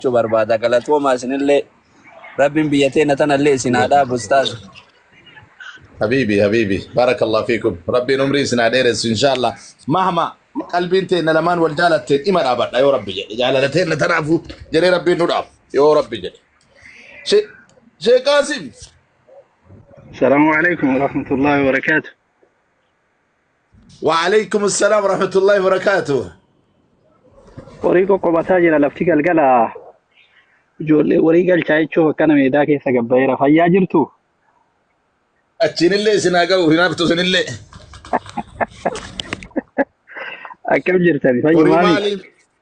شو بربادا قالت وما سن اللي رب بيتنا تنلي سنادا بستاذ حبيبي بارك الله فيكم ربي نمري سناديرس ان شاء الله مهما قلبي انت نلمان والجالت اما ابد يا ربي جالتين نتنعفو جري ربي ندعف يا ربي جري شيء قاسم السلام عليكم ورحمة الله وبركاته. وعليكم السلام ورحمة الله وبركاته. وريكو قبطاجنا لفتك القلا جولي وريق الشاي تشوف كان ميداك يسقبيرا فيا جرتو أتشين اللي سناقو هنا بتوسن اللي أكم جرتني فيا مالي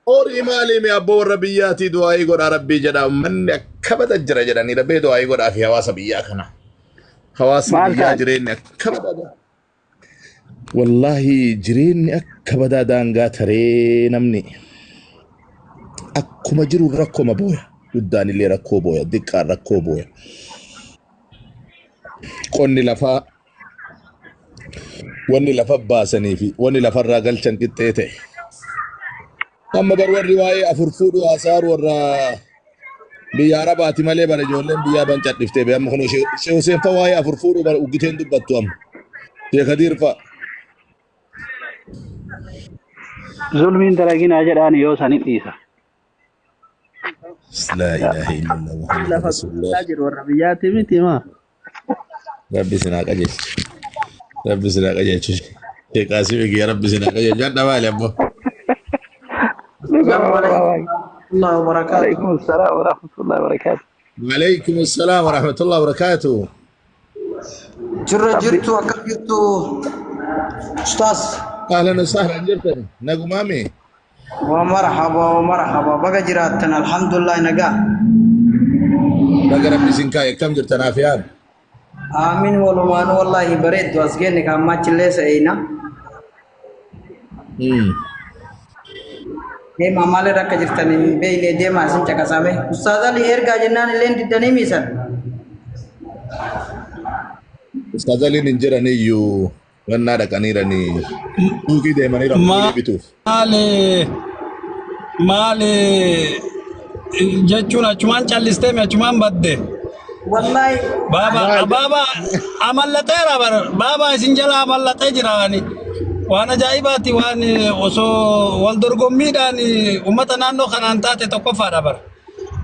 أوري مالي مي أبو ربياتي دعائي قد ربي جدا من كبد الجرى جداني ربي دعائي قد في حواس بياكنا حواس بيا جرين كبد والله جرين كبد دانغا تري نمني أكو مجرو ركو مبويا قداني اللي ركو بويا دكار ركو بويا قوني لفا واني لفا باسني في واني لفا راقل شنكتيتي أما بروا الرواية أفرفود وآثار ورا بيا رباتي مالي برجولين بيا بنشات نفتي بيا مخنو شو سين فوايا أفرفود وقتين دبتو أم يا كدير فا ظلمين تلاقين أجراني يوساني إيسا لا إله إلا الله محمد رسول الله تاجر والربيات متي ما ربي سناك أجيش ربي سناك أجيش شيء قاسم يا ربي سناك أجيش جانا مالي أبو السلام عليكم الله وبركاته. عليكم السلام ورحمة الله وبركاته. وعليكم السلام ورحمة الله وبركاته. جرتو أكم جرتو أستاذ أهلا وسهلا جرتني نقو مامي ومرحبا بقى جراتنا الحمد لله نجا بقى ربي سنكاي كم جرتنا فيان آمين والله والله بريد واسجنك ما تشلس أينا هي مامال رك جرتني بين دي ما سنجا كسامي أستاذ لي إرجع جنان لين تدني ميسان أستاذ لي نجراني يو وانا دكانيراني توكي دي ماني رمي بيتوف مالي جاتشونا چمان چالسته میں چمان بدde والله بابا عملته رابر بابا سنجلا عملته جراني وانا جايباتي واني وسو والدرغميداني امتا نانو خنانتاتي توقفا رابر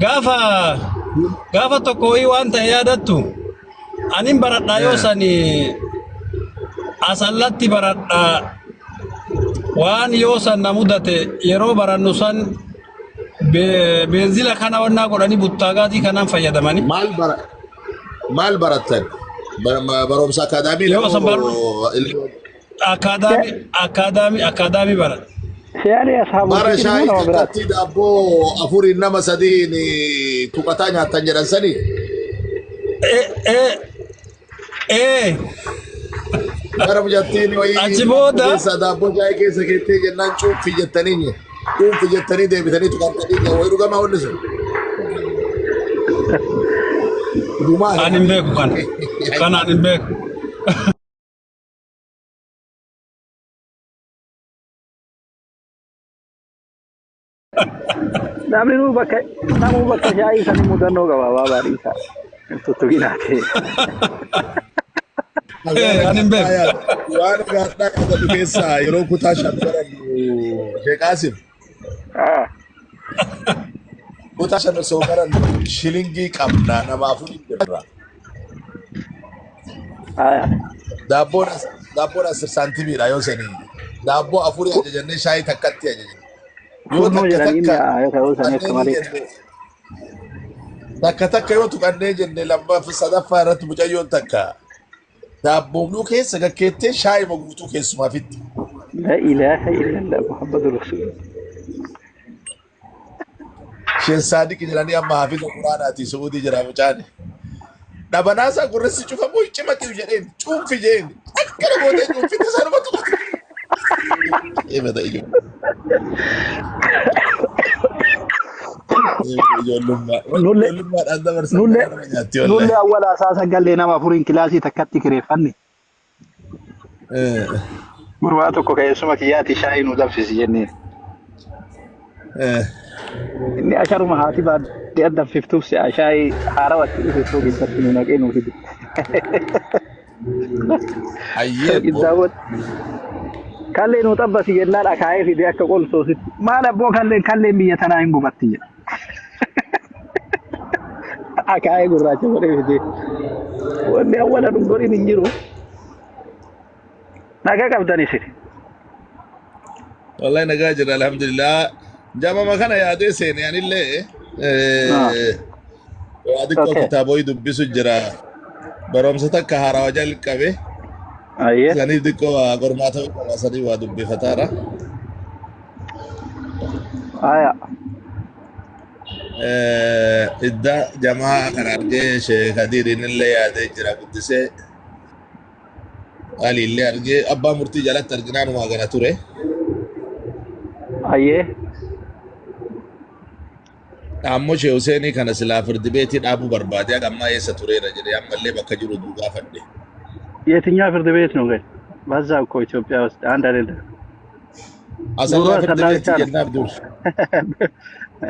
غافا توكوي وانت يادتو انين بردا يوساني asallatti baradha waan yoosan namudate yeroo barannusan benzila kana wanna godhani buttaagaati kanan fayyadamani maal baratan baromsa akadami akadami barat يعني أصحاب bara shayi takatti dabbo afuri nama sadini tukatanya tanjaran sani Gara bujatini wayi Ajiboda sadabo jaye ke sakete jennan chufi jettani de bitani to kantani de wayi rugama wonniso duma anin beku kan anin beku namu bakka shayi kan mudano ga baba barisa to ginate anin beku waan gaadha kada keessa yeroo kutaa shantaran Sheikh Qasim kutaa shantaran soomaran shilingii qabna namaaf dirra daabboon 10 saantiimiidha yoo sanii daabboo afurii ajajannee shaayii takkatti ajajannee yoo takka yoo tuqannee jenne lammaaf sadaffaa irratti mucayyoon takka daabboomnuu keessa gakkeettee shaayii maguutuu keessumaa fitti. لا إله إلا الله محمد رسول الله. Sheen Saadiq jedhanii amma hafiza quraanaati Suudii jira mucaan. Dhabanaasaa gurressi cufamoo cimatu jedheen cuunfi jedheen akkana gootee cuunfite sanuma tuqate. Eebata ijoo. Ijoollummaadhaan dabarsan nama nyaatti wallahi. Nulle awwala asaasa gallee nama afuriin kilaasii takkatti kireeffanne. Gurbaa tokko keessuma kiyyaatti shaayii nu dabsisi jenneen. إني أشر مهاتي بعد يقدم في فتوس عشاي حارة في فوق الترتيب هناك إنه كده Ayyee يتزود كان لي نطبس يجينا الأكاية في ذاك قول صوصي ما نبغى كان لي مية تنايم ببتية أكاية قراجة ولا في ذي وإني أولا نقولي نجيرو ناقة كابتن سيري wallahi nagaa jira alhamdulillah jamama kana yaadee seene anillee waa xiqqoo Okay. kitaaboyi dubbisu jira baromsa takka haarawaa jalqabe أيه saniif xiqqoo waa qormaata sanii waa dubbifataara آية idda jamaa kana argee sheekh hadiirinillee yaadee jira guddisee aliillee argee abbaa murtii jalatti arginaanumaa gana ture أيه ammoo shee Huseenii kana silaa firdi beetii dhaabuu barbaadee amma eessa tureera jedhee ammallee bakka jiru duugaa fadhe. የትኛው ፍርድ ቤት ነው ግን? በዛ እኮ ኢትዮጵያ ውስጥ አንድ አይደለም። Asallaa firdi Asallaa beetii jechaadha. jennaaf dur.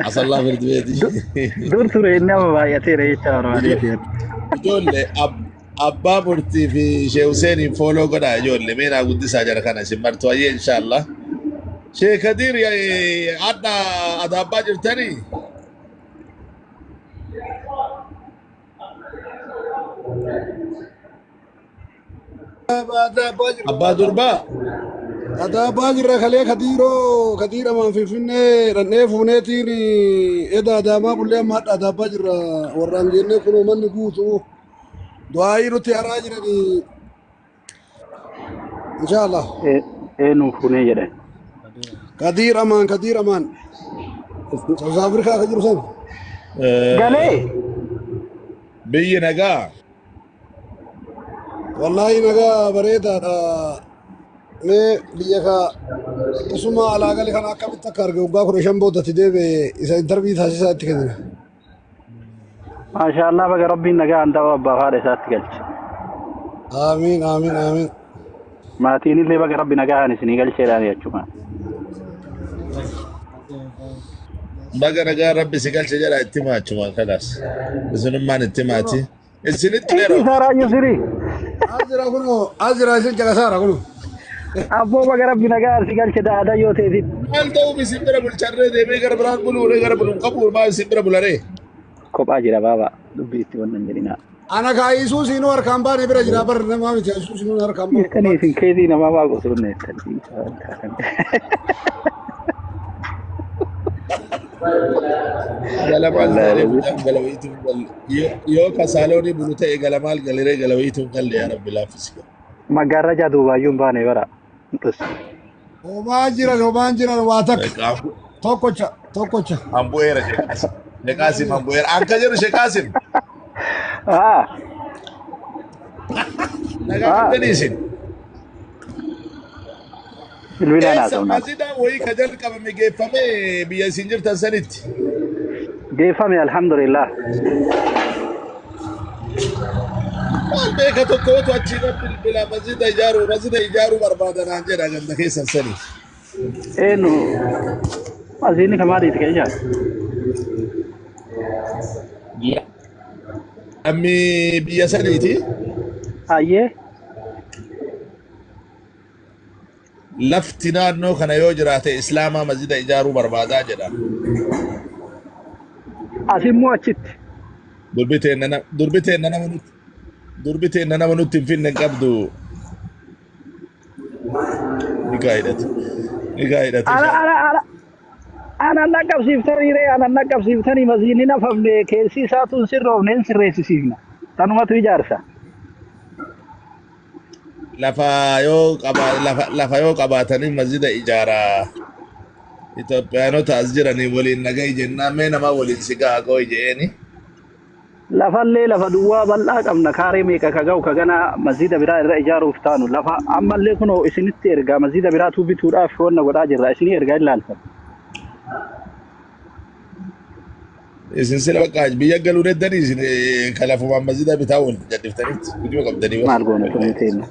Asallaa firdi beetii. dur ture inni amma baay'ateera jecha barbaadee Ijoollee abbaa murtii fi shee Huseeniin fooloo godhaa ijoollee meenaa guddisaa jara kana isin martu ayyee inshaallah. Shee Kadiir adda adaabbaa jirtanii? Abbaa durbaa? Ada bajirra kale kadiro man finfinne ranne funetiin eda adama bulle ma ada bajirra warran jenne kuno manni guutu du'aayi nuti haraa jirani inshallah eenyu funee jedhe. kadir aman South Africa ka jiru san Galee Biyyi nagaa? wallahi naga bareedaadha me biyya ka isuma alaagali kana akkamitti akka arge waggaa 15 boodatti deebe isa intervii taasisaa itti kennina maashaallah baga rabbiin nagaa handaa'u abbaa haadha isaatti galche. amiin Maatiin illee baga rabbi nagaa haan isinii galcheedhaan jechuudha. Baga nagaa rabbi si galche jedha itti maachuma kalaas. Isinummaan itti maati. Isinitti dheeroo. Isaaraayyuu sirii. Azira isin jagasaara kuno Abboo baga rabbi nagaa haan si galche daadaa yoo ta'eetiin. Maal ta'uu isin bira bulcharree deemee gara biraan buluuree gara buluun qabuun maal isin bira bularee? Kophaa jira baaba dubbii itti wannan jedhinaa. ana ka Yesuus inu harkaan baane bira jira bar nama miti Yesuus inu harkaan baane Kan isin keetii namaa waa qotuun neettan. Galamaal galee bulchaan galawiituun galle. Yoo kasaaloonii bulu ta'e galamaal galiree galawiituun galle yaa rabbi laaffisi. Maggaarrajaa duubaayyuun baane bara. homaan jiran waa takka tokkocha Ambu'eera Sheekaasim. Sheekaasim ambu'eera. Anka jiru Sheekaasim. Nagaa qabdanii isin. Ilmiidhaan haa Eessa ta'u naaf. masjidaa wayii ka jalqabame geeffamee biyya isin jirtan sanitti. Geeffame alhamdulillah. Maal beeka tokkootu achi irratti bilbila masjida ijaaruu barbaadanaan jedha ganda keessan sanii. Eenyu asiinni kamaadhiiti ka'e jaa. Namni biyya saniiti Hayyee lafti naannoo kana yoo jiraate islaamaa masjida ijaaruu barbaadaa jedha. asimmoo achitti. Durbiteen nama nutti hin finne hin qabdu. Ni gaa'idhate. Ana naqqabsiiftanii ana naqqabsiiftanii masiinni nafamne keessi isaatuun sirroofne hin sirreessisiifna. Tanumatu ijaarsa. Lafa yoo qabaatanii masjida ijaaraa. Itoophiyaanota as jiranii waliin nagaa jennaan mee nama waliin si ga'a qooyi je'eeni. Lafallee lafa duwwaa bal'aa qabna kaaree meeqa ka ga'u ka gana masjida biraa irra ijaaruuf taanu lafa ammallee kunoo isinitti ergaa masjida biraatu bituudhaaf wanna godhaa jirra isinii ergaa ilaalfatu. Isin sila bakka biyya galuu deddanii isin kalafumaan masjida bitaa wal jaddiftanitti hujuma qabdanii. Maal goona tunu teenna.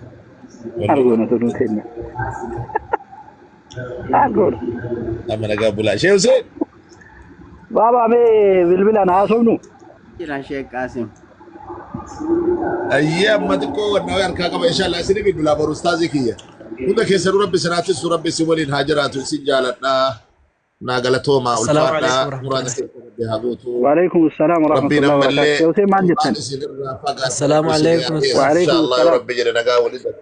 Maal goona tunu teenna. Maal goona. Amma nagaa bulaa. Shee Hussein. Baaba mee bilbilaan haasofnu. Jira Sheekh Qaasim. أيام ما تكون ونوير كاكا إن شاء الله سيدي بلا بروستازي كيا هنا كيسر ربي سناتي ربي سولين هاجرات سجالتنا ناقلتوما السلام عليكم والفاتنا ورحمة مراد الله. بهابوتو وعليكم السلام ورحمة ربي الله نملي وبركاته. يا حسين ما عندك قرآن تاني. سنر فقط السلام ربي عليكم سنير أستاذ. إن وعليكم شاء الله السلام. ربي جل نقا ولدك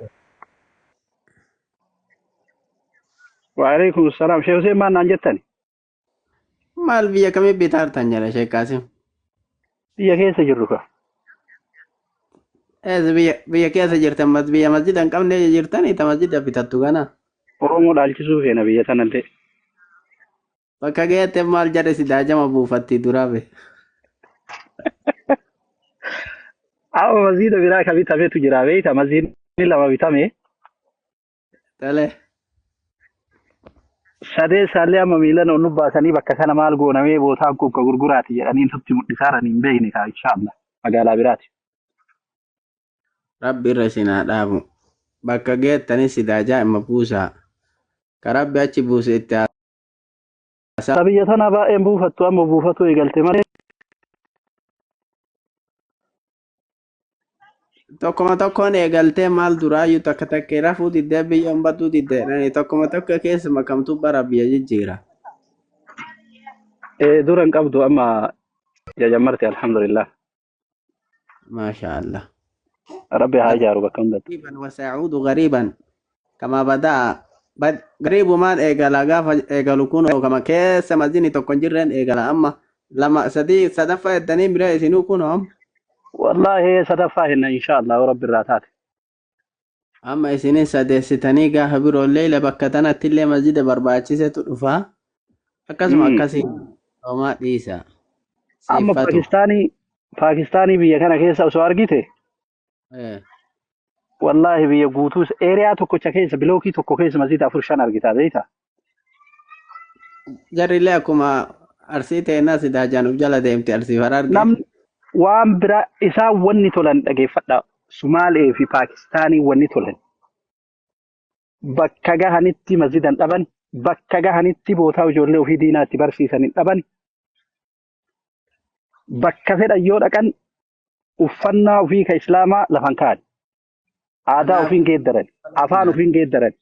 وعليكم السلام. شيخ حسين ما عندك تاني. Maal biyya kamii bitaartan jala Sheekh Qaasim? Biyya keessa jirru ka. Biyya keessa jirtan biyya masjida hin qabne jirtanii ta masjida bitattu kana. Oromoo dhaalchisuu feena biyya sanallee. Bakka geette maal jedhe si daajama buufatti duraa be. Amma masjiida biraa ka bitametu jira beeyta masjiidni lama bitame. Tole. Sadee saallee amma miilan onu baasanii bakka kana maal goonamee bootaan kun ka gurguraati jedhanii nutti mul'isaaranii hin beekne ka inshaallah magaalaa biraati. Rabbi irra isin haa dhaabu. Bakka geettanis si daaja'ima buusaa. Ka Rabbi achi buuse itti haasaa. Biyya tana baay'een buufattu amma buufatu eegalte malee. Tokkuma tokkoon eegaltee maal duraayyuu takka takkee rafuu diddee biyya hambatuu diddee tokkuma tokko keessa makamtuu bara biyya jijjiira. Dura hin qabdu amma jajamarte alhamdulillah. Maasha Allah. Rabbi haa ijaaru bakka hundatti. غريبا وسيعود غريبا كما بدأ غريب ما إيجالا غاف إيجالو كونو كما كيس مزيني تكون جيران إيجالا أما لما سدي سدفع الدنيا برا يسينو كونو والله ستفاهن إن شاء الله ورب الراتات. أما يسيني سدي ستاني غاف برو الليلة بكتانا تلي مسجد برباچي ستوفا أكاسم أكاسي وما ديسا أما باكستاني بيا كان كيسا وسوارجيته. والله بيا قوتوس إيريا توكو كيسا بلوكي توكو كيسا مسجد أفرشان أرجيتا بيتا. جري لكما أرسيتي الناس دا جانب جلا ديمتي أرسي فرار نم وان برا إسا وني تولن أجي فتا سومالي في باكستاني وني تولن. بكجا هنتي مسجدا أبن بكجا هنتي بوتاو جورلي وفي دينا تبرسي سنين أبن. بكفر أيود أكن uffannaa ofii ka islaamaa lafan kaa'an aadaa ofiin geeddaran afaan ofiin geeddaran